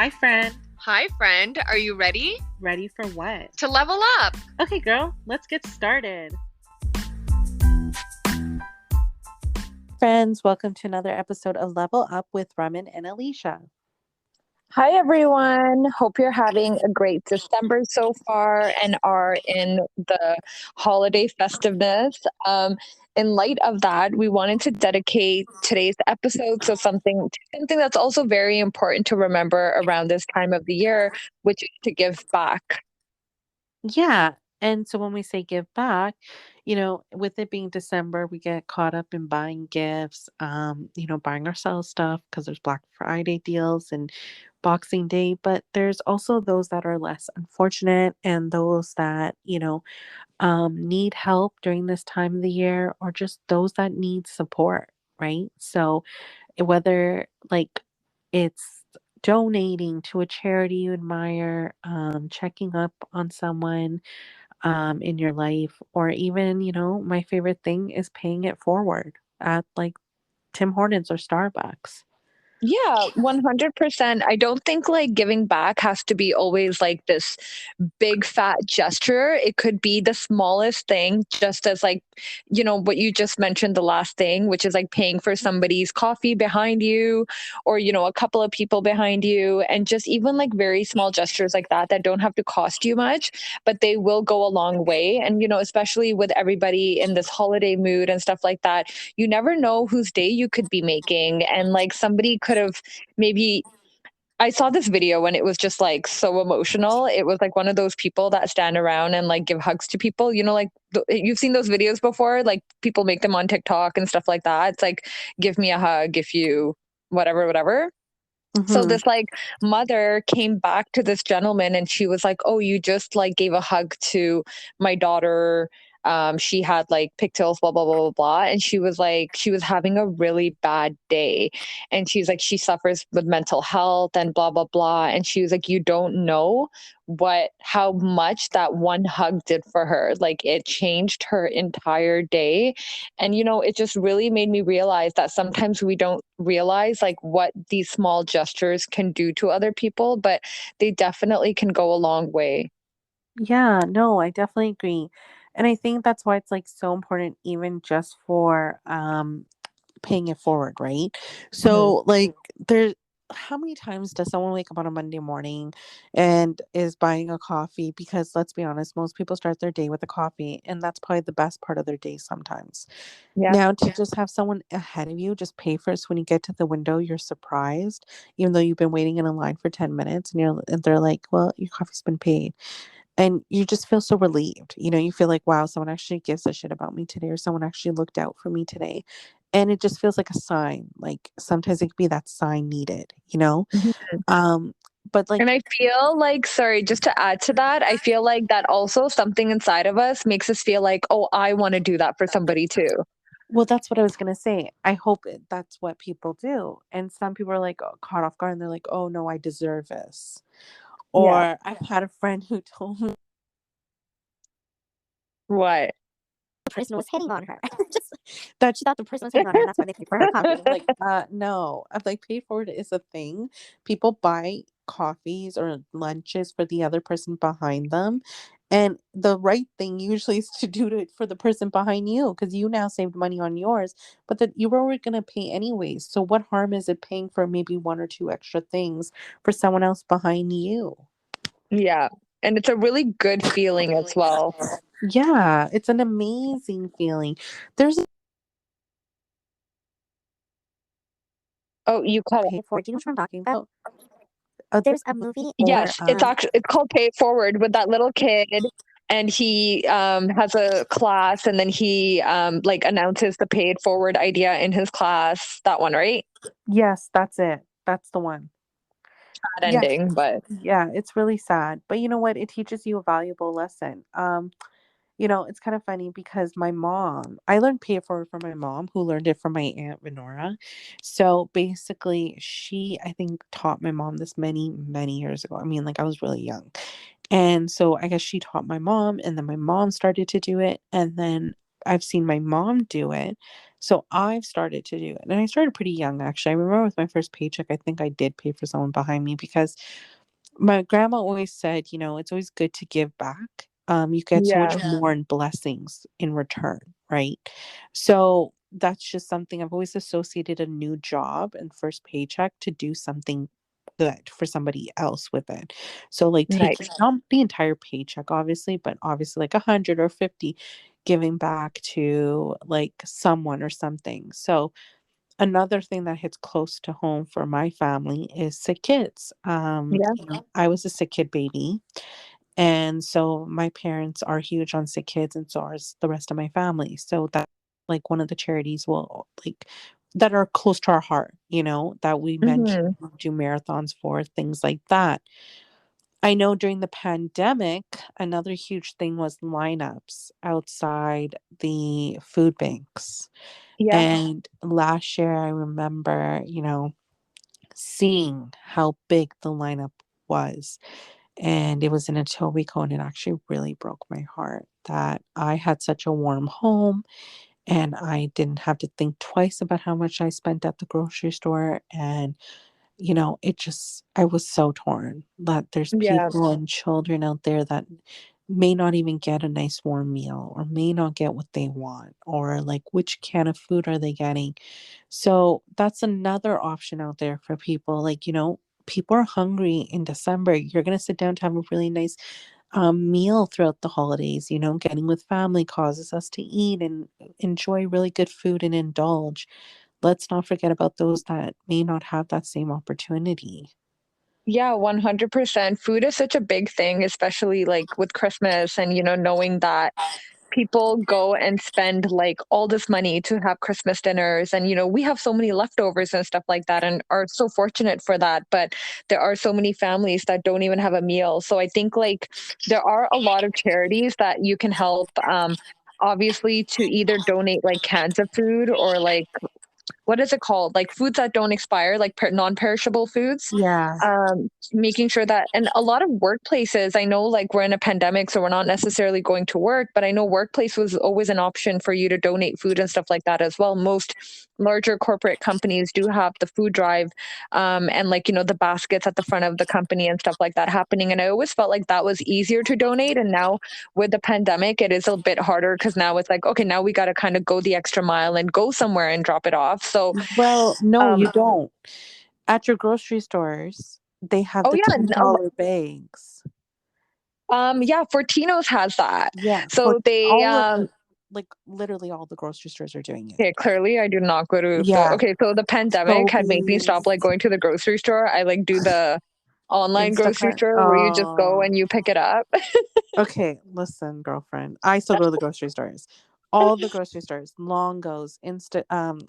Hi, friend. Hi, friend. Are you ready Ready for what? to level up? Okay, girl, let's get started. Friends, welcome to another episode of Level Up with Raman and Alysha. Hi, everyone. Hope you're having a great December so far and are in the holiday festiveness. In light of that, we wanted to dedicate today's episode to something that's also very important to remember around this time of the year, which is to give back. Yeah. And so when we say give back, with it being December, we get caught up in buying gifts, buying ourselves stuff because there's Black Friday deals and Boxing Day. But there's also those that are less unfortunate and those that, need help during this time of the year or just those that need support, right? So whether like it's donating to a charity you admire, checking up on someone in your life, or even, my favorite thing is paying it forward at like Tim Hortons or Starbucks. Yeah, 100%. I don't think like giving back has to be always like this big fat gesture. It could be the smallest thing, just as like, what you just mentioned, the last thing, which is like paying for somebody's coffee behind you or, a couple of people behind you. And just even like very small gestures like that don't have to cost you much, but they will go a long way. And, especially with everybody in this holiday mood and stuff like that, you never know whose day you could be making. And like somebody could have maybe, I saw this video when it was just like so emotional. It was like one of those people that stand around and like give hugs to people, like you've seen those videos before, like people make them on TikTok and stuff like that. It's like, give me a hug if you whatever, whatever. So Hmm. this like mother came back to this gentleman and she was like, "Oh, you just like gave a hug to my daughter. She had like pigtails, blah blah blah blah blah." And she was like, she was having a really bad day, and she's like, she suffers with mental health and blah blah blah. And she was like, "You don't know how much that one hug did for her. Like it changed her entire day." And, it just really made me realize that sometimes we don't realize like what these small gestures can do to other people, but they definitely can go a long way. Yeah, no, I definitely agree. And I think that's why it's like so important, even just for paying it forward, right? Mhm. So, like, there, how many times does someone wake up on a Monday morning and is buying a coffee? Because let's be honest, most people start their day with a coffee, and that's probably the best part of their day sometimes. Yeah. Now, to just have someone ahead of you just pay for it, so when you get to the window, you're surprised, even though you've been waiting in a line for 10 minutes, and they're like, well, your coffee's been paid. And you just feel so relieved. You feel like, wow, someone actually gives a shit about me today, or someone actually looked out for me today. And it just feels like a sign. Like sometimes it could be that sign needed, you know? Mhm. Um, but like, And I feel like, sorry, just to add to that, I feel like that also something inside of us makes us feel like, oh, I want to do that for somebody too. well, that's what I was gonna say. I hope that's what people do. And some people are like caught off guard and they're like, oh no, I deserve this. Yeah. Or I've had a friend who told me What? the person was hitting on her. Just that she thought the person was hitting on her, and that's why they paid for her coffee. Like, no. I'm like, pay forward is a thing. People buy coffees or lunches for the other person behind them. And the right thing usually is to do it for the person behind you because you now saved money on yours, but that you were going to pay anyways. So what harm is it paying for maybe one or two extra things for someone else behind you? Yeah. And it's a really good feeling as well. Yeah, it's an amazing feeling. There's Oh, you cut it. pay for. Do you know what I'm talking about? There's a movie or Yes, it's called Pay It Forward with that little kid, and he has a class, and then he like announces the Pay It Forward idea in his class. That one, right? yes, that's it. That's the one. That Yes. ending, but Yeah, it's really sad. But you know what? It teaches you a valuable lesson. It's kind of funny because my mom, I learned pay it forward from my mom, who learned it from my aunt Venora. So basically, she, I think, taught my mom this many, many years ago. I mean, like I was really young. And so I guess she taught my mom, and then my mom started to do it. And then I've seen my mom do it. So I've started to do it. And I started pretty young, actually. I remember with my first paycheck, I think I did pay for someone behind me because my grandma always said, it's always good to give back. You get so much, Yeah. yeah, more in blessings in return, right? So that's just something I've always associated a new job and first paycheck to do something good for somebody else with it. So like taking Nice. not the entire paycheck, obviously, but obviously like 100 or 50 giving back to like someone or something. So another thing that hits close to home for my family is sick kids. Yeah. I was a sick kid baby, and so my parents are huge on sick kids, and so is the rest of my family. So that like one of the charities will like that are close to our heart, that we mention Hmm. do marathons for things like that. I know during the pandemic, another huge thing was lineups outside the food banks. Yeah. And last year, I remember, seeing how big the lineup was. And it was in Etobicoke, and it actually really broke my heart that I had such a warm home and I didn't have to think twice about how much I spent at the grocery store. And I was so torn that there's Yeah. people and children out there that may not even get a nice warm meal or may not get what they want, or like which can of food are they getting. So that's another option out there for people. Like, people are hungry in December. You're going to sit down to have a really nice meal throughout the holidays. Getting with family causes us to eat and enjoy really good food and indulge. Let's not forget about those that may not have that same opportunity. Yeah, 100%. Food is such a big thing, especially like with Christmas and, knowing that people go and spend like all this money to have Christmas dinners. And, we have so many leftovers and stuff like that and are so fortunate for that. But there are so many families that don't even have a meal. So I think like there are a lot of charities that you can help. Obviously, to either donate like cans of food or like what is it called? Like foods that don't expire, like non-perishable foods. Yeah. Making sure that, and a lot of workplaces, I know like we're in a pandemic, so we're not necessarily going to work, but I know workplace was always an option for you to donate food and stuff like that as well. Most larger corporate companies do have the food drive, and like, the baskets at the front of the company and stuff like that happening. And I always felt like that was easier to donate. And now with the pandemic, it is a bit harder because now it's like, okay, now we got to kind of go the extra mile and go somewhere and drop it off. So, Well, no, um, you don't. At your grocery stores, they have oh the yeah, $10 bags. yeah, Fortino's has that. Yeah, for So they, all of the like literally all the grocery stores are doing it. okay, clearly I do not go to the, Yeah, okay, so the pandemic had made me stop Sobeys, like going to the grocery store. I like do the online grocery Instacart. store where you just go Oh. and you pick it up. Okay, listen, girlfriend. I still go to the grocery stores. All the grocery stores, Longo's, Instacart,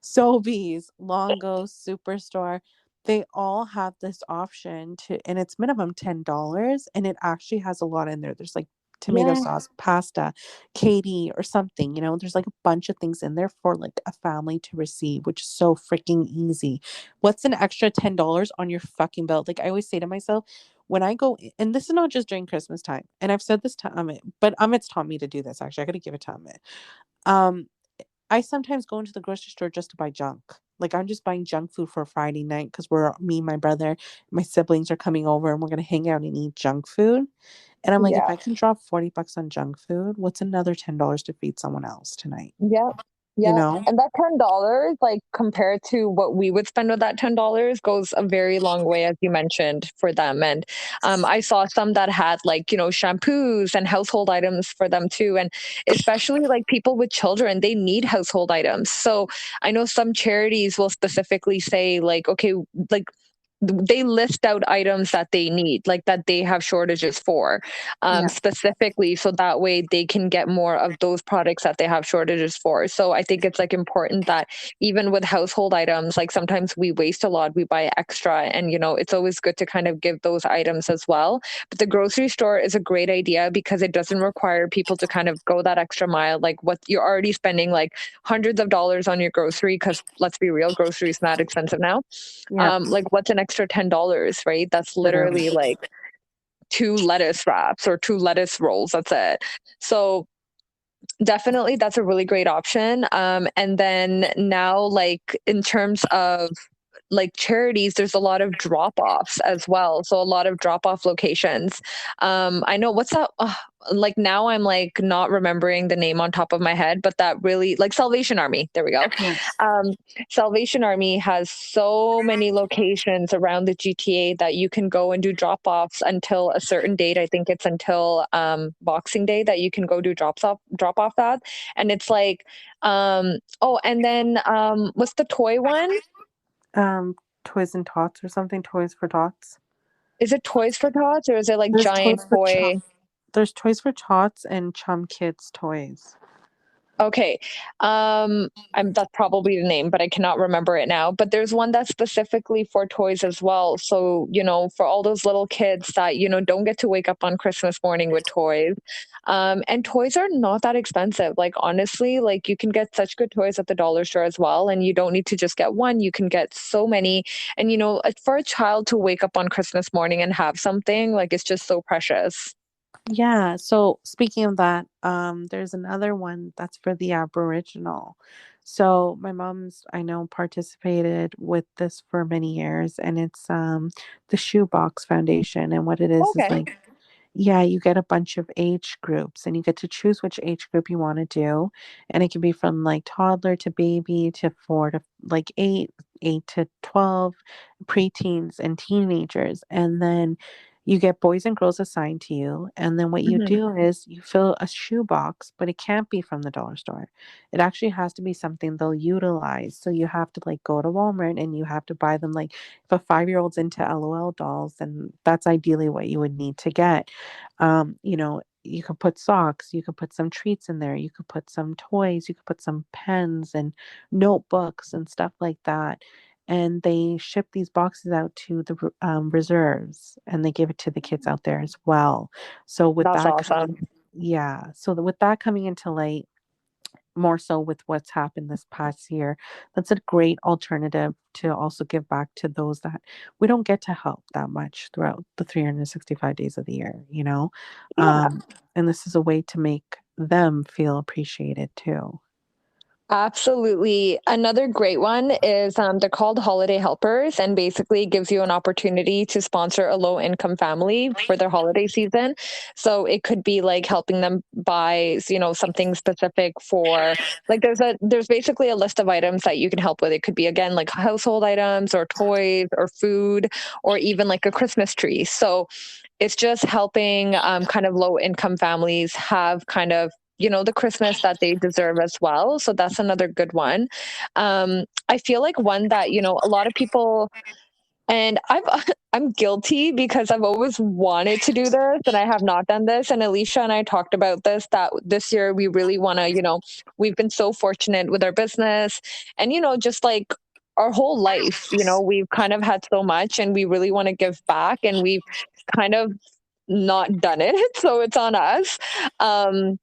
Sobeys, Longo's, Superstore, they all have this option to, and it's minimum $10, and it actually has a lot in there. There's like tomato Yeah. sauce, pasta, Katie, or something. There's like a bunch of things in there for like a family to receive, which is so freaking easy. What's an extra $10 on your fucking bill? Like I always say to myself, when I go, and this is not just during Christmas time, and I've said this to Amit, but Amit's taught me to do this. Actually, I got to give it to Amit. Um, I sometimes go into the grocery store just to buy junk. Like I'm just buying junk food for a Friday night because me, my brother, my siblings are coming over, and we're gonna hang out and eat junk food. And I'm like, if Yeah. I can drop $40 on junk food, what's another $10 to feed someone else tonight? Yeah. You Yeah. know? And that $10, like compared to what we would spend with that $10 goes a very long way, as you mentioned, for them. And I saw some that had like, shampoos and household items for them too. And especially like people with children, they need household items. So I know some charities will specifically say, like, okay, like, they list out items that they need, like that they have shortages for, Yeah. specifically, so that way they can get more of those products that they have shortages for. So I think it's like important that even with household items, like sometimes we waste a lot, we buy extra, and it's always good to kind of give those items as well. But the grocery store is a great idea because it doesn't require people to kind of go that extra mile. Like what you're already spending like hundreds of dollars on your grocery, because let's be real, groceries mad expensive now. Yeah. Like what's an extra $10, right? That's Literally. literally like two lettuce wraps or two lettuce rolls. That's it. So Definitely, that's a really great option. And then now, like in terms of like charities, there's a lot of drop offs as well. So a lot of drop off locations. I know what's that? Like now, I'm like not remembering the name on top of my head, but that really like Salvation Army. There we go. Yes. Um, Salvation Army has so many locations around the GTA that you can go and do drop offs until a certain date. I think it's until Boxing Day that you can go do drop off that, and it's like oh, and then what's the toy one? Um, Toys and Tots or something. Toys for Tots. Is it Toys for Tots or is it like There's giant Toys for toy? Chum. There's Toys for Tots and Chum Kids Toys. Okay. That's probably the name, but I cannot remember it now. But there's one that's specifically for toys as well. So, for all those little kids that, don't get to wake up on Christmas morning with toys. And toys are not that expensive. Like honestly, like you can get such good toys at the dollar store as well. And you don't need to just get one. You can get so many. And for a child to wake up on Christmas morning and have something, like it's just so precious. Yeah. So speaking of that, there's another one that's for the Aboriginal. So my mom's, I know, participated with this for many years, and it's the Shoebox Foundation. And what it is Okay. like, yeah, you get a bunch of age groups and you get to choose which age group you want to do. And it can be from like toddler to baby to 4 to 8, 8 to 12, preteens and teenagers. And then you get boys and girls assigned to you. And then what you Hmm. do is you fill a shoebox, but it can't be from the dollar store. It actually has to be something they'll utilize. So you have to like go to Walmart and you have to buy them like if a 5-year-old's into LOL dolls, then that's ideally what you would need to get. You could put socks, you could put some treats in there, you could put some toys, you could put some pens and notebooks and stuff like that. And they ship these boxes out to the reserves and they give it to the kids out there as well. So with That's that awesome. coming, yeah. So with that coming into light, more so with what's happened this past year, that's a great alternative to also give back to those that we don't get to help that much throughout the 365 days of the year. Yeah. And this is a way to make them feel appreciated too. Absolutely. Another great one is they're called holiday helpers, and basically gives you an opportunity to sponsor a low income family for their holiday season. So it could be like helping them buy, something specific for like there's basically a list of items that you can help with. It could be again like household items or toys or food or even like a Christmas tree. So it's just helping kind of low income families have kind of the Christmas that they deserve as well. So that's another good one. I feel like one that a lot of people, and I'm guilty because I've always wanted to do this and I have not done this. And Alicia and I talked about this that this year we really want to, we've been so fortunate with our business and just like our whole life, we've kind of had so much and we really want to give back and we've kind of not done it. So it's on us. Um,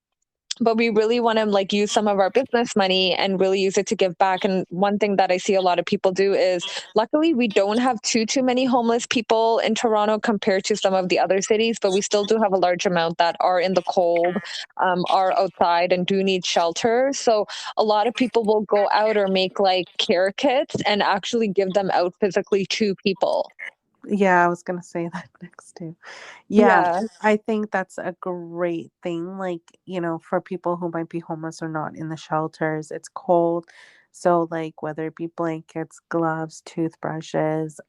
but we really want to like use some of our business money and really use it to give back. And one thing that I see a lot of people do is luckily we don't have too many homeless people in Toronto compared to some of the other cities, but we still do have a large amount that are in the cold, are outside and do need shelter. So a lot of people will go out or make like care kits and actually give them out physically to people. Yeah, I was gonna say that next too. Yeah, Yeah. I think that's a great thing. Like, for people who might be homeless or not in the shelters, it's cold. So, like, whether it be blankets, gloves, toothbrushes,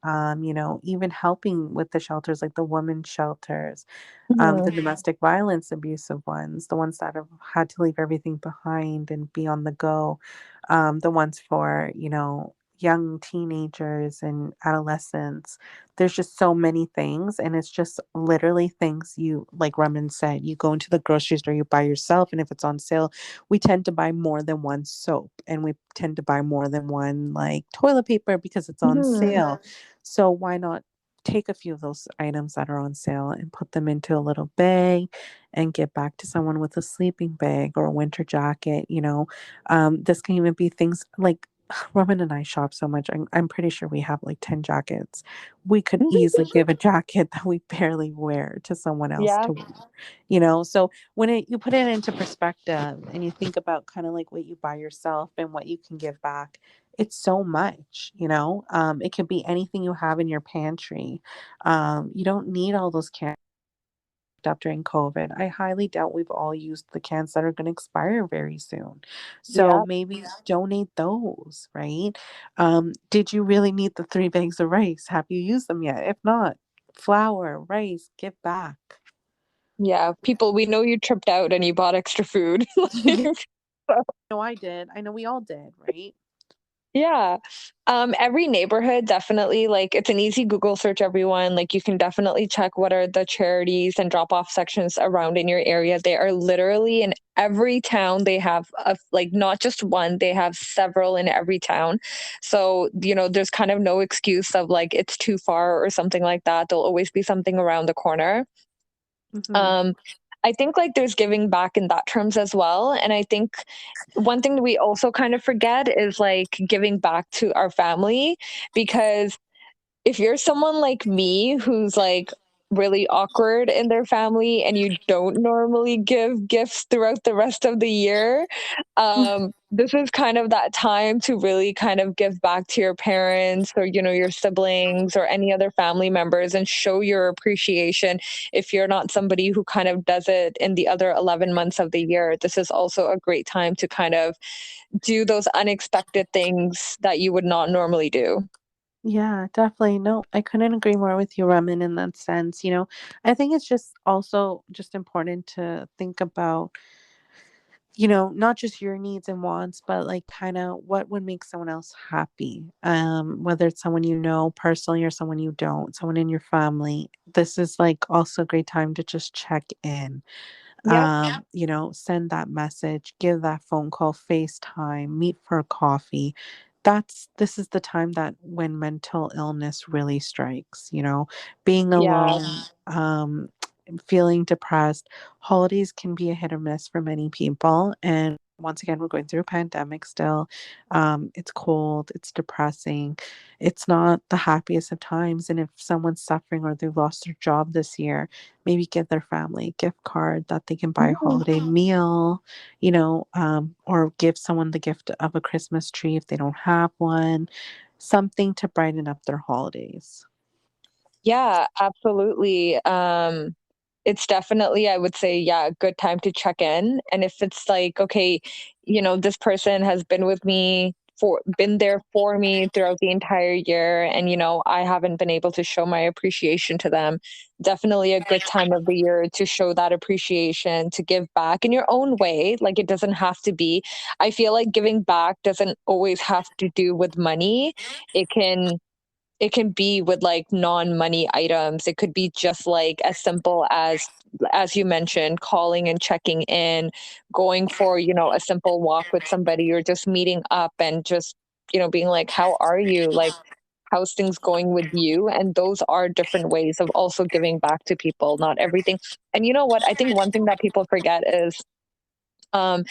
even helping with the shelters, like the women's shelters, the Mhm. domestic violence abusive ones, the ones that have had to leave everything behind and be on the go, the ones for, young teenagers and adolescents. There's just so many things, and it's just literally things you, like Raman said, you go into the grocery store, you buy yourself, and if it's on sale, we tend to buy more than one soap, and we tend to buy more than one like toilet paper because it's on Mhm. sale. So why not take a few of those items that are on sale and put them into a little bag and get back to someone with a sleeping bag or a winter jacket? This can even be things like Roman and I shop so much. I'm pretty sure we have like 10 jackets. We could easily give a jacket that we barely wear to someone else Yeah, to wear. So when you put it into perspective and you think about kind of like what you buy yourself and what you can give back, it's so much. It could be anything you have in your pantry. You don't need all those cans up during COVID. I highly doubt we've all used the cans that are going to expire very soon. So yeah, maybe donate those, right? Did you really need the 3 bags of rice? Have you used them yet? If not, flour, rice, give back. yeah. People, we know you tripped out and you bought extra food. Yeah, So, no, I did. I know we all did, right? yeah. Every neighborhood definitely, like, it's an easy Google search, everyone. Like, you can definitely check what are the charities and drop off sections around in your area. They are literally in every town. They have like not just one, they have several in every town. So, there's kind of no excuse of like it's too far or something like that. There'll always be something around the corner. Hmm. Um, I think like there's giving back in that terms as well. And I think one thing that we also kind of forget is like giving back to our family, because if you're someone like me who's like really awkward in their family and you don't normally give gifts throughout the rest of the year, this is kind of that time to really kind of give back to your parents or, your siblings or any other family members and show your appreciation. If you're not somebody who kind of does it in the other 11 months of the year, this is also a great time to kind of do those unexpected things that you would not normally do. Yeah, definitely. No, I couldn't agree more with you, Raman, in that sense. I think it's just also just important to think about not just your needs and wants, but like kind of what would make someone else happy. Whether it's someone you know personally or someone you don't, someone in your family. This is like also a great time to just check in. Yep. Send that message, give that phone call, FaceTime, meet for a coffee. This is the time that when mental illness really strikes, being Yeah. alone, feeling depressed. Holidays can be a hit or miss for many people. And once again, we're going through a pandemic still. It's cold, it's depressing, it's not the happiest of times. And if someone's suffering or they've lost their job this year, maybe give their family a gift card that they can buy a Mhm. holiday meal, or give someone the gift of a Christmas tree if they don't have one, something to brighten up their holidays. Yeah, absolutely. It's definitely, I would say, yeah, a good time to check in. And if it's like, okay, this person has been with me been there for me throughout the entire year, and I haven't been able to show my appreciation to them, definitely a good time of the year to show that appreciation, to give back in your own way. Like, it doesn't have to be, I feel like giving back doesn't always have to do with money. It can it can be with like non-money items. It could be just like as simple as you mentioned, calling and checking in, going for, a simple walk with somebody, or just meeting up and just, being like, how are you? Like, how's things going with you? And those are different ways of also giving back to people, not everything. And you know what? I think one thing that people forget is, um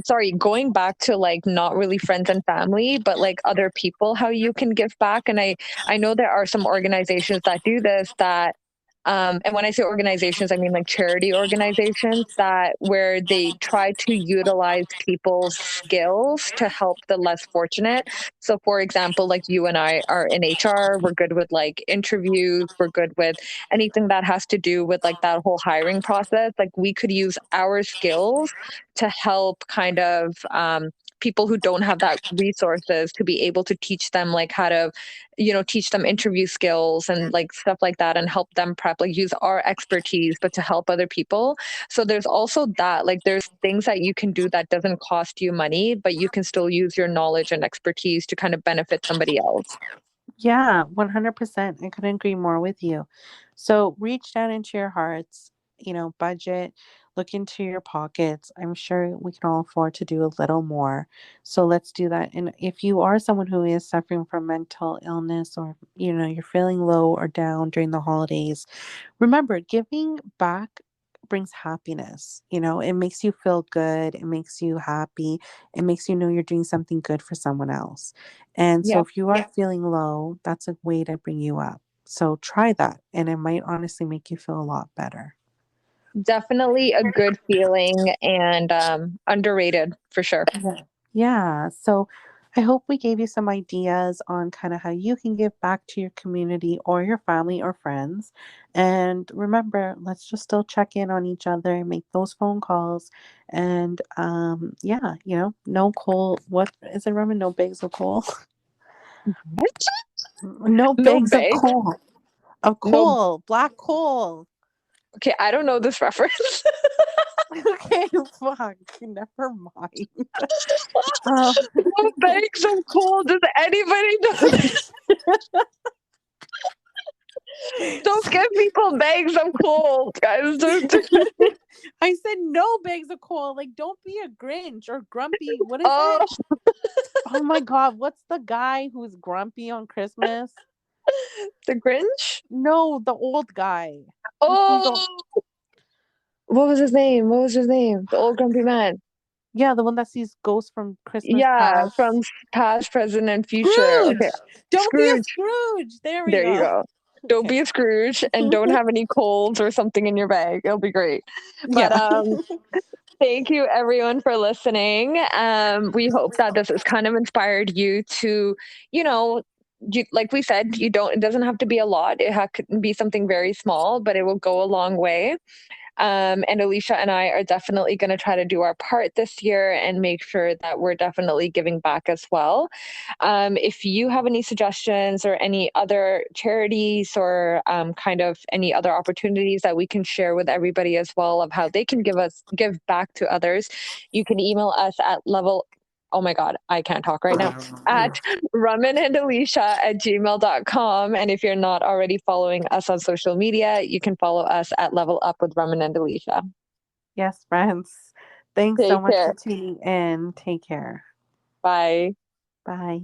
sorry, going back to like not really friends and family, but like other people, how you can give back. And I know there are some organizations that do this, that and when I say organizations, I mean like charity organizations, that where they try to utilize people's skills to help the less fortunate. So for example, like you and I are in HR, we're good with like interviews, we're good with anything that has to do with like that whole hiring process. Like, we could use our skills to help kind of people who don't have that resources, to be able to teach them like how to, teach them interview skills and like stuff like that, and help them prep, like use our expertise but to help other people. So there's also that, like, there's things that you can do that doesn't cost you money, but you can still use your knowledge and expertise to kind of benefit somebody else. Yeah, 100%. I couldn't agree more with you. So reach down into your hearts, budget, look into your pockets. I'm sure we can all afford to do a little more. So let's do that. And if you are someone who is suffering from mental illness, or, you're feeling low or down during the holidays, remember, giving back brings happiness. It makes you feel good. It makes you happy. It makes you know you're doing something good for someone else. And so Yeah, if you are feeling low, that's a way to bring you up. So try that, and it might honestly make you feel a lot better. definitely a good feeling and underrated for sure. Yeah. Yeah. So I hope we gave you some ideas on kind of how you can give back to your community or your family or friends. And remember, let's just still check in on each other, make those phone calls. And yeah, no coal. What is it, Roman? No bags of coal. What? No No bags of bag? coal. Of No. coal. Black coal. Okay, I don't know this reference. Okay, fuck. Never mind. Um, No bags of coal. Does anybody know? Don't give people bags of coal, guys. I said no bags of coal. Like, don't be a Grinch or grumpy. What is Oh, it? Oh my God. What's the guy who's grumpy on Christmas? the Grinch? No, the old guy who sees all. Oh, what was his name? What was his name? The old grumpy man. Yeah, the one that sees ghosts from Christmas Yeah, from past. past, present, and future. Okay, Scrooge! Don't be a Scrooge. Scrooge. There we There you go. go. Don't Okay. be a Scrooge and don't have any colds or something in your bag. It'll be great. But Yeah. thank you everyone for listening. We hope that this has kind of inspired you to, you know, like we said, it doesn't have to be a lot. Could be something very small, but it will go a long way. And Alicia and I are definitely going to try to do our part this year and make sure that we're definitely giving back as well. If you have any suggestions or any other charities or kind of any other opportunities that we can share with everybody as well of how they can give back to others, you can email us at level. Oh my God, I can't talk right now. At ramanandalisha@gmail.com. And if you're not already following us on social media, you can follow us at Level Up with Raman and Alysha. Yes, friends. Thanks so Take much care. for tuning in. Take care. Bye. Bye.